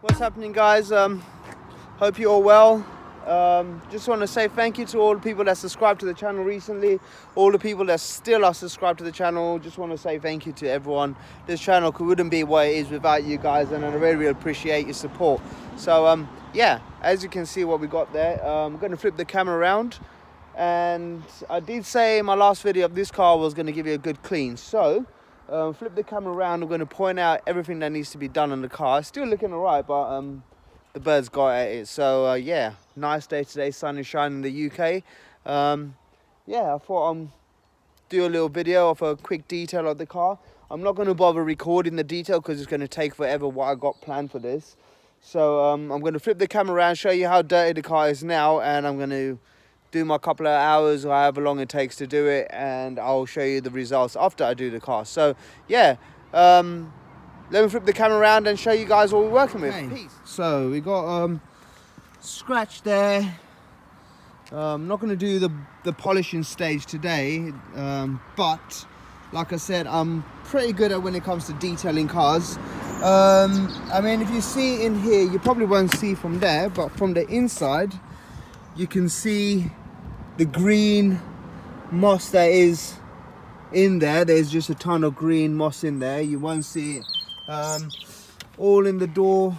What's happening, guys? Hope you're all well. Just want to say thank you to all the people that subscribed to the channel recently, all the people that still are subscribed to the channel. Just want to say thank you to everyone. This channel wouldn't be what it is without you guys, and I really appreciate your support. So yeah, as you can see what we got there, I'm going to flip the camera around, and I did say in my last video of this car was going to give you a good clean. So flip the camera around. I'm going to point out everything that needs to be done on the car. It's still looking all right, but the birds got at it. So yeah, nice day today, sun is shining in the UK. Yeah, I thought I'd do a little video of a quick detail of the car. I'm not going to bother recording the detail because it's going to take forever what I got planned for this. So I'm going to flip the camera around, show you how dirty the car is now, and I'm going to do my couple of hours or however long it takes to do it, and I'll show you the results after I do the car. So yeah, let me flip the camera around and show you guys what we're working with. Okay. Peace. So we got scratch there. I'm not going to do the polishing stage today, but like I said, I'm pretty good at when it comes to detailing cars. I mean, if you see in here, you probably won't see from there, but from the inside you can see the green moss that is in there. There's just a ton of green moss in there. You won't see it all in the door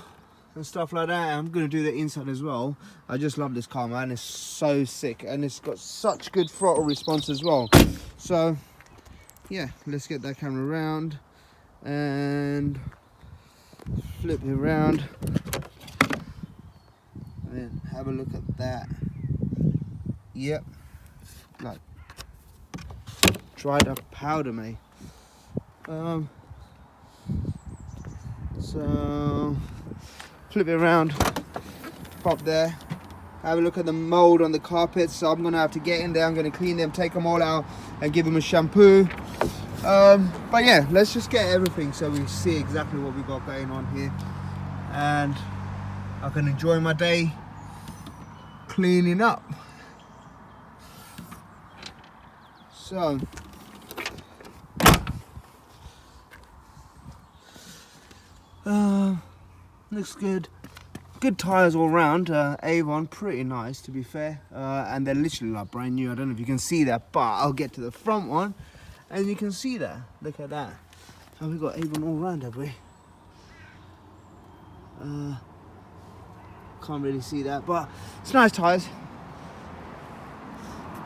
and stuff like that. I'm going to do the inside as well. I just love this car, man. It's so sick, and it's got such good throttle response as well. So yeah, let's get that camera around and flip it around and have a look at that. Yep, like dried up powder, mate. So flip it around, pop there, have a look at the mold on the carpets. So I'm gonna have to get in there, I'm gonna clean them, take them all out and give them a shampoo. But yeah, let's just get everything so we see exactly what we got going on here, and I can enjoy my day cleaning up. So looks good. Good tires all round. Avon, pretty nice to be fair, and they're literally like brand new. I don't know if you can see that, but I'll get to the front one and you can see that. Look at that. So we've got Avon all round, have we? Can't really see that, but it's nice tires.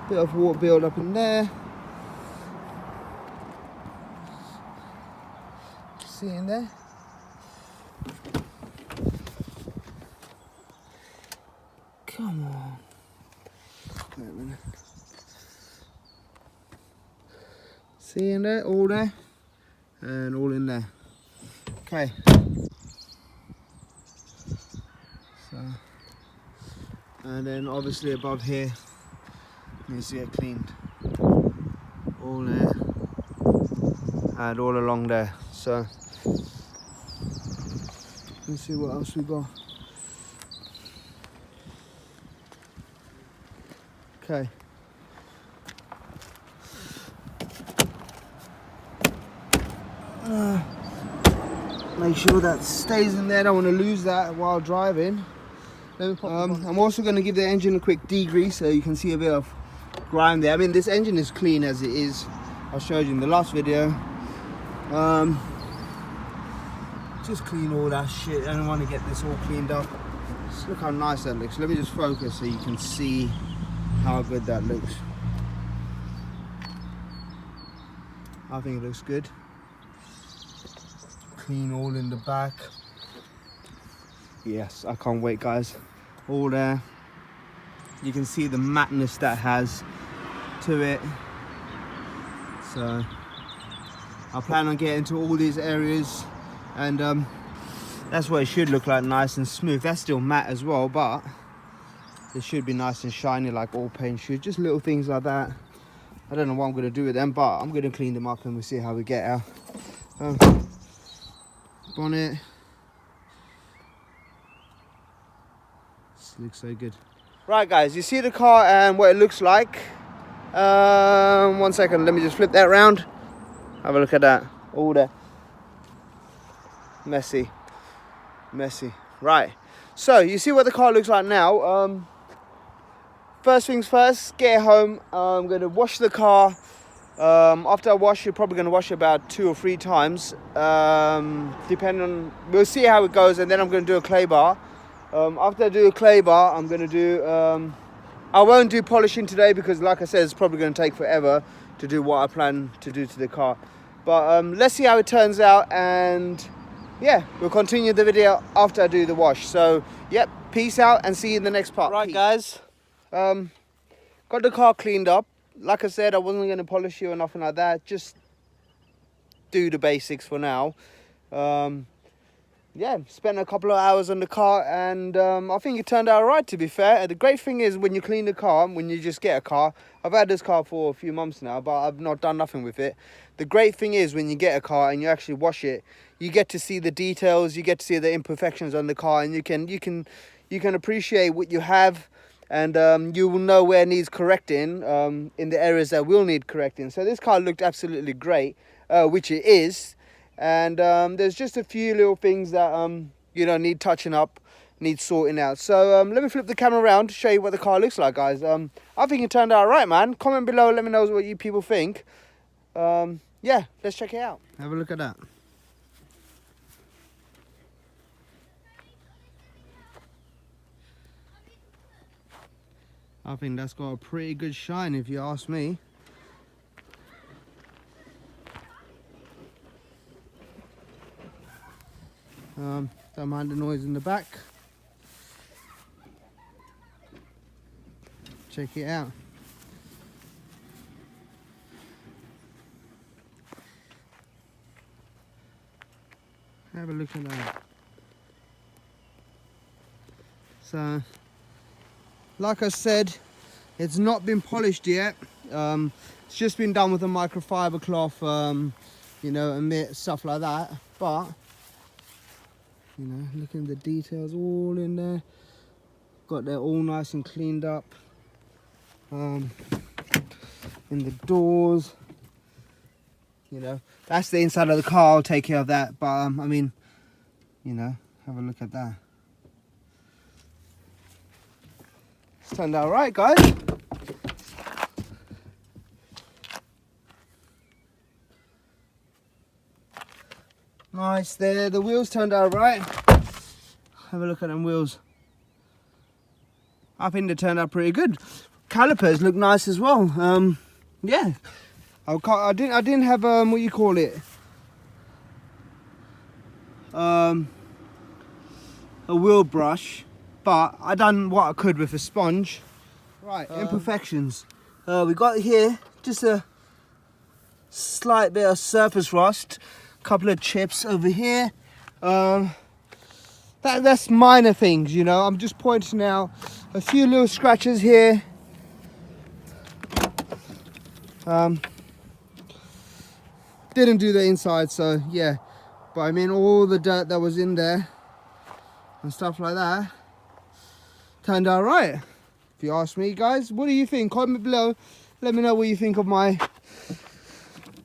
Bit of water build up in there. See in there? Come on. Wait a minute. See in there? All there? And all in there. Okay. So, and then obviously above here, you see it cleaned. All there. And all along there. So, let's see what else we got. Okay. Make sure that stays in there. I don't want to lose that while driving. I'm also going to give the engine a quick degrease so you can see a bit of grime there. I mean, this engine is clean as it is. I showed you in the last video. Just clean all that shit. I don't want to get this all cleaned up. Just look how nice that looks. Let me just focus so you can see how good that looks. I think it looks good. Clean all in the back. Yes, I can't wait, guys. All there. You can see the mattness that has to it. So I plan on getting to all these areas, and that's what it should look like, nice and smooth. That's still matte as well, but it should be nice and shiny like all paint should. Just little things like that. I don't know what I'm going to do with them, but I'm going to clean them up and we'll see how we get out. Bonnet. This looks so good. Right, guys, you see the car and what it looks like. 1 second, let me just flip that around. Have a look at that. All there. Messy. Right, so you see what the car looks like now. First things first, get it home. I'm going to wash the car. After I wash, you're probably going to wash it about 2 or 3 times, depending on, we'll see how it goes, and then I'm going to do a clay bar. After I do a clay bar, I'm going to do, I won't do polishing today because like I said, it's probably going to take forever to do what I plan to do to the car. But let's see how it turns out, and yeah, we'll continue the video after I do the wash. So yep, peace out and see you in the next part. Right guys, got the car cleaned up. Like I said, I wasn't going to polish it or nothing like that. Just do the basics for now. Yeah, spent a couple of hours on the car, and I think it turned out alright, to be fair. The great thing is when you clean the car, when you just get a car, I've had this car for a few months now, but I've not done nothing with it. The great thing is when you get a car and you actually wash it, you get to see the details, you get to see the imperfections on the car, and you can appreciate what you have. And you will know where it needs correcting, in the areas that will need correcting. So this car looked absolutely great, which it is. And there's just a few little things that you know, need touching up, need sorting out. So let me flip the camera around to show you what the car looks like, guys. I think it turned out right, man. Comment below, let me know what you people think. Yeah, let's check it out. Have a look at that. I think that's got a pretty good shine, if you ask me. Don't mind the noise in the back. Check it out. Have a look at that. So, like I said, it's not been polished yet. It's just been done with a microfiber cloth, you know, and stuff like that. But you know, look at the details all in there. Got that all nice and cleaned up. In the doors, you know, that's the inside of the car. I'll take care of that. But I mean, you know, have a look at that. It's turned out right, guys. Nice there. The wheels turned out right. Have a look at them wheels. I think they turned out pretty good. Calipers look nice as well. Yeah. I didn't have what you call it. A wheel brush, but I done what I could with a sponge. Right, imperfections. We got here just a slight bit of surface rust. Couple of chips over here. That's minor things, you know. I'm just pointing out a few little scratches here. Didn't do the inside, so yeah. But I mean, all the dirt that was in there and stuff like that turned out right, if you ask me, guys. What do you think? Comment below. Let me know what you think of my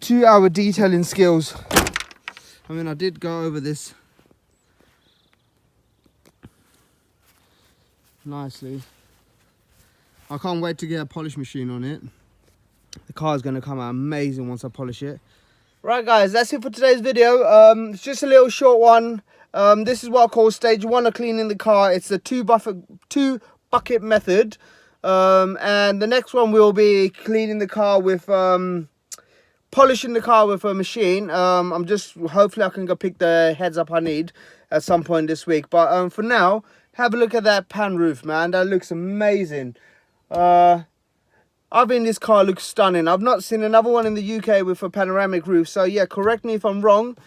2-hour detailing skills. I mean, I did go over this nicely. I can't wait to get a polish machine on it. The car is going to come out amazing once I polish it. Right, guys, that's it for today's video. It's just a little short one. This is what I call stage 1 of cleaning the car. It's the 2-bucket method. And the next one will be cleaning the car with... polishing the car with a machine. I'm just, hopefully I can go pick the heads up I need at some point this week. But for now, have a look at that pan roof, man. That looks amazing. I think this car looks stunning. I've not seen another one in the UK with a panoramic roof. So yeah, correct me if I'm wrong.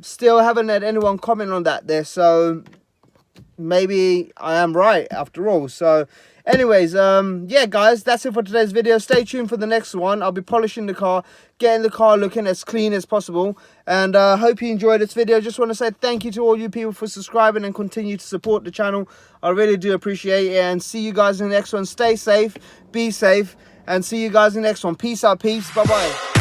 Still haven't had anyone comment on that there. So maybe I am right after all. So anyways, yeah, guys, that's it for today's video. Stay tuned for the next one. I'll be polishing the car, getting the car looking as clean as possible. And hope you enjoyed this video. Just want to say thank you to all you people for subscribing and continue to support the channel. I really do appreciate it. And see you guys in the next one. Stay safe, be safe, and see you guys in the next one. Peace out, peace. Bye-bye.